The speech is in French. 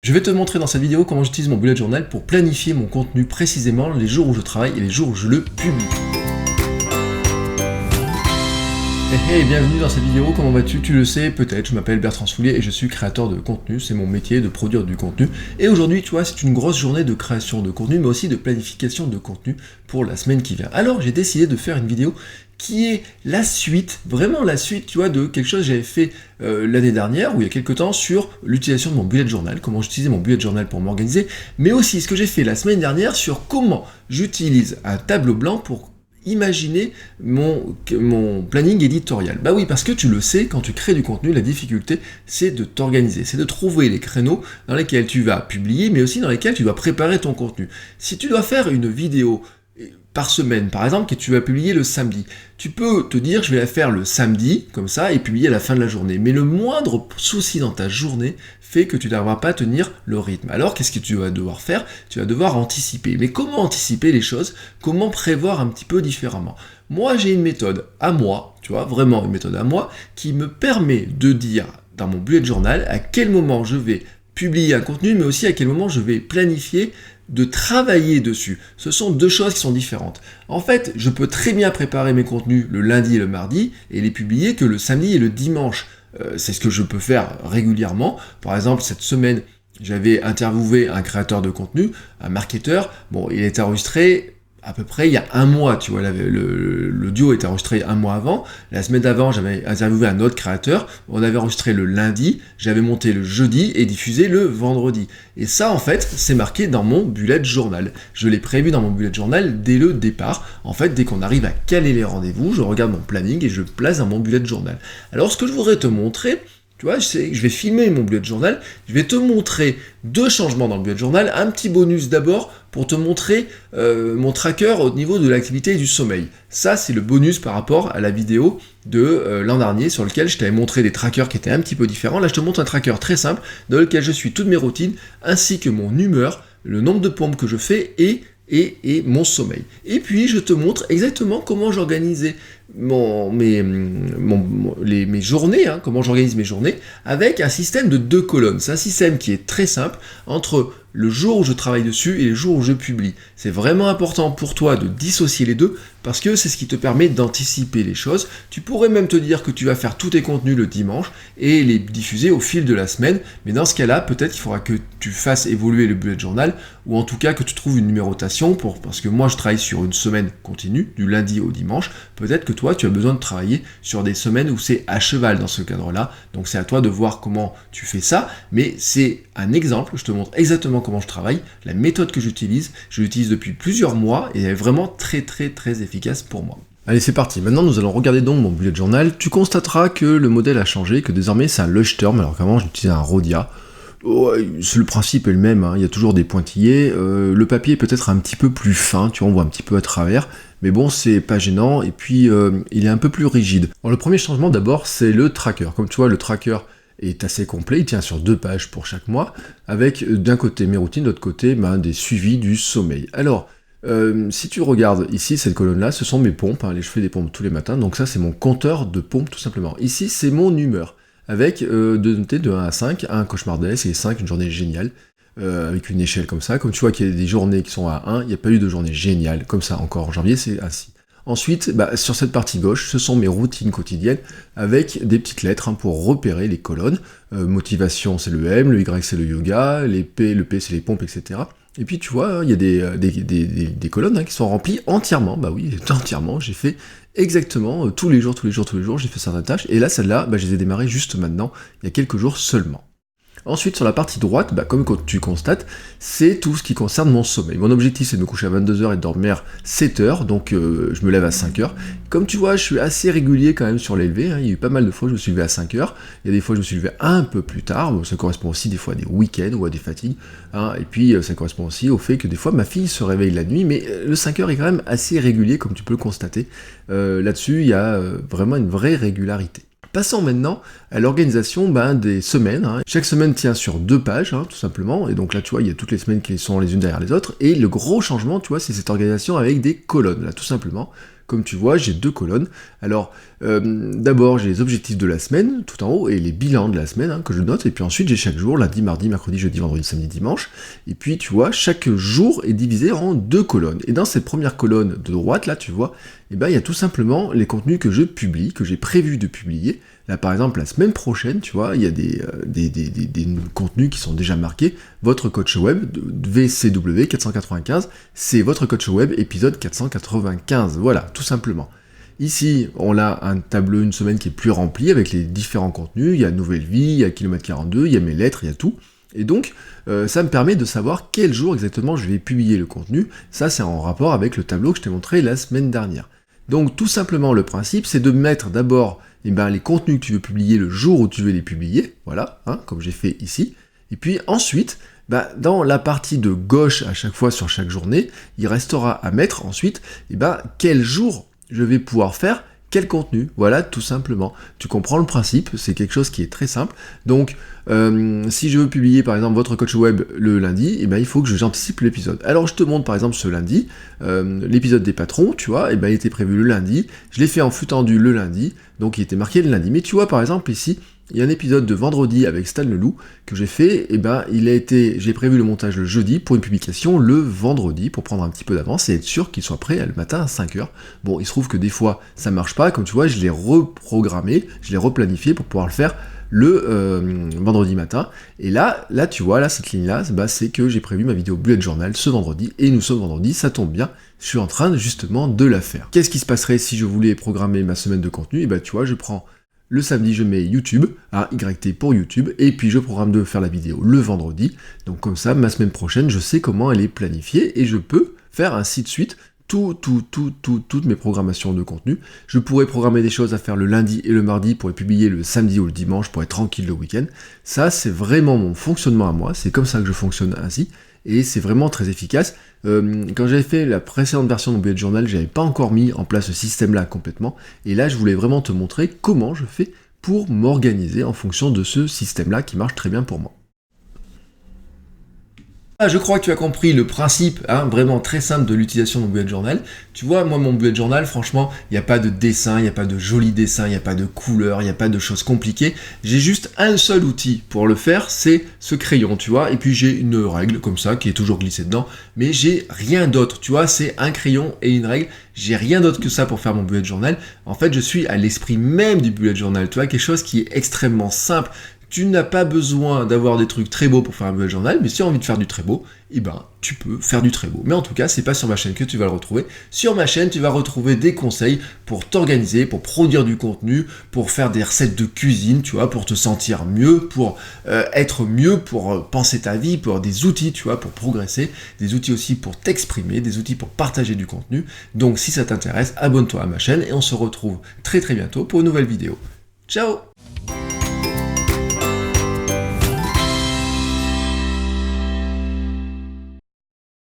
Je vais te montrer dans cette vidéo comment j'utilise mon bullet journal pour planifier mon contenu précisément les jours où je travaille et les jours où je le publie. Hey, bienvenue dans cette vidéo, comment vas-tu? Tu le sais peut-être, je m'appelle Bertrand Soulier et je suis créateur de contenu, c'est mon métier de produire du contenu. Et aujourd'hui, tu vois, c'est une grosse journée de création de contenu, mais aussi de planification de contenu pour la semaine qui vient. Alors j'ai décidé de faire une vidéo qui est la suite, vraiment la suite, tu vois, de quelque chose que j'avais fait l'année dernière, ou il y a quelques temps, sur l'utilisation de mon bullet journal, comment j'utilisais mon bullet journal pour m'organiser, mais aussi ce que j'ai fait la semaine dernière sur comment j'utilise un tableau blanc pour imaginer mon planning éditorial. Bah oui, parce que tu le sais, quand tu crées du contenu, la difficulté, c'est de t'organiser, c'est de trouver les créneaux dans lesquels tu vas publier, mais aussi dans lesquels tu dois préparer ton contenu. Si tu dois faire une vidéo par semaine, par exemple, que tu vas publier le samedi, tu peux te dire, je vais la faire le samedi, comme ça, et publier à la fin de la journée. Mais le moindre souci dans ta journée fait que tu ne devras pas tenir le rythme. Alors, qu'est-ce que tu vas devoir faire? Tu vas devoir anticiper. Mais comment anticiper les choses? Comment prévoir un petit peu différemment? Moi, j'ai une méthode à moi, tu vois, vraiment une méthode à moi, qui me permet de dire dans mon bullet journal à quel moment je vais publier un contenu, mais aussi à quel moment je vais planifier de travailler dessus. Ce sont deux choses qui sont différentes. En fait, je peux très bien préparer mes contenus le lundi et le mardi et les publier que le samedi et le dimanche. C'est ce que je peux faire régulièrement. Par exemple, cette semaine, j'avais interviewé un créateur de contenu, un marketeur. Bon, il est enregistré à peu près il y a un mois, tu vois, l'audio était enregistré un mois avant. La semaine d'avant, j'avais interviewé un autre créateur, on avait enregistré le lundi, j'avais monté le jeudi et diffusé le vendredi. Et ça, en fait, c'est marqué dans mon bullet journal. Je l'ai prévu dans mon bullet journal dès le départ. En fait, dès qu'on arrive à caler les rendez-vous, je regarde mon planning et je le place dans mon bullet journal. Alors, ce que je voudrais te montrer, tu vois, je vais filmer mon bullet journal, je vais te montrer deux changements dans le bullet journal, un petit bonus d'abord pour te montrer mon tracker au niveau de l'activité et du sommeil. Ça, c'est le bonus par rapport à la vidéo de l'an dernier sur lequel je t'avais montré des trackers qui étaient un petit peu différents. Là, je te montre un tracker très simple dans lequel je suis toutes mes routines ainsi que mon humeur, le nombre de pompes que je fais et mon sommeil. Et puis, je te montre exactement comment j'organisais mes journées, hein, comment j'organise mes journées, avec un système de 2 colonnes. C'est un système qui est très simple entre le jour où je travaille dessus et le jour où je publie. C'est vraiment important pour toi de dissocier les deux parce que c'est ce qui te permet d'anticiper les choses. Tu pourrais même te dire que tu vas faire tous tes contenus le dimanche et les diffuser au fil de la semaine, mais dans ce cas-là, peut-être qu'il faudra que tu fasses évoluer le bullet journal ou en tout cas que tu trouves une numérotation parce que moi je travaille sur une semaine continue, du lundi au dimanche. Peut-être que toi tu as besoin de travailler sur des semaines où c'est à cheval dans ce cadre-là, donc c'est à toi de voir comment tu fais ça, mais c'est un exemple, je te montre exactement comment je travaille, la méthode que j'utilise, je l'utilise depuis plusieurs mois et elle est vraiment très efficace pour moi. Allez, c'est parti. Maintenant, nous allons regarder donc mon bullet journal. Tu constateras que le modèle a changé, que désormais c'est un Leuchtturm, alors qu'avant j'utilisais un Rhodia. Le principe est le même, hein. Il y a toujours des pointillés. Le papier est peut-être un petit peu plus fin, tu vois, on voit un petit peu à travers. Mais bon, c'est pas gênant, et puis il est un peu plus rigide. Alors, le premier changement d'abord, c'est le tracker. Comme tu vois, le tracker est assez complet, il tient sur 2 pages pour chaque mois, avec d'un côté mes routines, de l'autre côté des suivis du sommeil. Alors, si tu regardes ici, cette colonne-là, ce sont mes pompes, hein, je fais des pompes tous les matins, donc ça c'est mon compteur de pompes tout simplement. Ici, c'est mon humeur, avec de noter de 1 à 5, 1 cauchemardesque et 5 une journée géniale, avec une échelle comme ça. Comme tu vois qu'il y a des journées qui sont à 1, il n'y a pas eu de journée géniale, comme ça encore en janvier, c'est ainsi. Ensuite, sur cette partie gauche, ce sont mes routines quotidiennes avec des petites lettres pour repérer les colonnes. Motivation, c'est le M, le Y, c'est le yoga, le P, c'est les pompes, etc. Et puis tu vois, il y a des colonnes qui sont remplies entièrement. Bah oui, entièrement, j'ai fait exactement tous les jours, j'ai fait certaines tâches. Et là, celle-là, je les ai démarrées juste maintenant, il y a quelques jours seulement. Ensuite, sur la partie droite, comme tu constates, c'est tout ce qui concerne mon sommeil. Mon objectif, c'est de me coucher à 22h et de dormir 7h, donc je me lève à 5h. Comme tu vois, je suis assez régulier quand même sur l'élevé, hein. Il y a eu pas mal de fois où je me suis levé à 5h, il y a des fois où je me suis levé un peu plus tard, ça correspond aussi des fois à des week-ends ou à des fatigues, hein. Et puis ça correspond aussi au fait que des fois ma fille se réveille la nuit, mais le 5h est quand même assez régulier, comme tu peux le constater. Là-dessus, il y a vraiment une vraie régularité. Passons maintenant à l'organisation des semaines, hein. Chaque semaine tient sur 2 pages, hein, tout simplement, et donc là tu vois, il y a toutes les semaines qui sont les unes derrière les autres, et le gros changement, tu vois, c'est cette organisation avec des colonnes, là tout simplement. comme tu vois, j'ai 2 colonnes. Alors, d'abord, j'ai les objectifs de la semaine, tout en haut, et les bilans de la semaine, hein, que je note, et puis ensuite, j'ai chaque jour, lundi, mardi, mercredi, jeudi, vendredi, samedi, dimanche, et puis, tu vois, chaque jour est divisé en 2 colonnes. Et dans cette première colonne de droite, là, tu vois, eh ben, il y a tout simplement les contenus que je publie, que j'ai prévu de publier. Là, par exemple, la semaine prochaine, tu vois, il y a des contenus qui sont déjà marqués. Votre coach web, VCW 495, c'est votre coach web épisode 495. Voilà, tout simplement. Ici, on a un tableau, une semaine qui est plus remplie avec les différents contenus. Il y a Nouvelle Vie, il y a Kilomètre 42, il y a mes lettres, il y a tout. Et donc, ça me permet de savoir quel jour exactement je vais publier le contenu. Ça, c'est en rapport avec le tableau que je t'ai montré la semaine dernière. Donc, tout simplement, le principe, c'est de mettre d'abord les contenus que tu veux publier le jour où tu veux les publier, voilà, hein, comme j'ai fait ici. Et puis ensuite, dans la partie de gauche à chaque fois sur chaque journée, il restera à mettre ensuite quel jour je vais pouvoir faire quel contenu, voilà, tout simplement. Tu comprends le principe, c'est quelque chose qui est très simple. Donc, si je veux publier par exemple votre coach web le lundi, il faut que j'anticipe l'épisode. Alors je te montre par exemple ce lundi, l'épisode des patrons, tu vois, il était prévu le lundi, je l'ai fait en flux tendu le lundi, donc il était marqué le lundi. Mais tu vois par exemple ici, il y a un épisode de vendredi avec Stan Leloup que j'ai fait, j'ai prévu le montage le jeudi pour une publication le vendredi pour prendre un petit peu d'avance et être sûr qu'il soit prêt le matin à 5h. Bon, il se trouve que des fois ça marche pas, comme tu vois, je l'ai reprogrammé, je l'ai replanifié pour pouvoir le faire le vendredi matin. Et là tu vois, là cette ligne-là, c'est que j'ai prévu ma vidéo bullet journal ce vendredi, et nous sommes vendredi, ça tombe bien, je suis en train justement de la faire. Qu'est-ce qui se passerait si je voulais programmer ma semaine de contenu? Tu vois, je prends le samedi, je mets YouTube, YT pour YouTube, et puis je programme de faire la vidéo le vendredi. Donc comme ça, ma semaine prochaine, je sais comment elle est planifiée, et je peux faire ainsi de suite toutes mes programmations de contenu. Je pourrais programmer des choses à faire le lundi et le mardi pour les publier le samedi ou le dimanche pour être tranquille le week-end. Ça, c'est vraiment mon fonctionnement à moi, c'est comme ça que je fonctionne ainsi, et c'est vraiment très efficace. Quand j'avais fait la précédente version de mon bullet journal, j'avais pas encore mis en place ce système-là complètement, et là je voulais vraiment te montrer comment je fais pour m'organiser en fonction de ce système-là qui marche très bien pour moi. Je crois que tu as compris le principe, vraiment très simple de l'utilisation de mon bullet journal. Tu vois, moi mon bullet journal, franchement, il n'y a pas de dessin, il n'y a pas de jolis dessins, il n'y a pas de couleurs, il n'y a pas de choses compliquées. J'ai juste un seul outil pour le faire, c'est ce crayon, tu vois, et puis j'ai une règle comme ça qui est toujours glissée dedans, mais j'ai rien d'autre, tu vois, c'est un crayon et une règle. J'ai rien d'autre que ça pour faire mon bullet journal. En fait, je suis à l'esprit même du bullet journal, tu vois, quelque chose qui est extrêmement simple. Tu n'as pas besoin d'avoir des trucs très beaux pour faire un bullet journal, mais si tu as envie de faire du très beau, tu peux faire du très beau. Mais en tout cas, c'est pas sur ma chaîne que tu vas le retrouver. Sur ma chaîne, tu vas retrouver des conseils pour t'organiser, pour produire du contenu, pour faire des recettes de cuisine, tu vois, pour te sentir mieux, pour être mieux, pour penser ta vie, pour des outils, tu vois, pour progresser, des outils aussi pour t'exprimer, des outils pour partager du contenu. Donc si ça t'intéresse, abonne-toi à ma chaîne et on se retrouve très très bientôt pour une nouvelle vidéo. Ciao!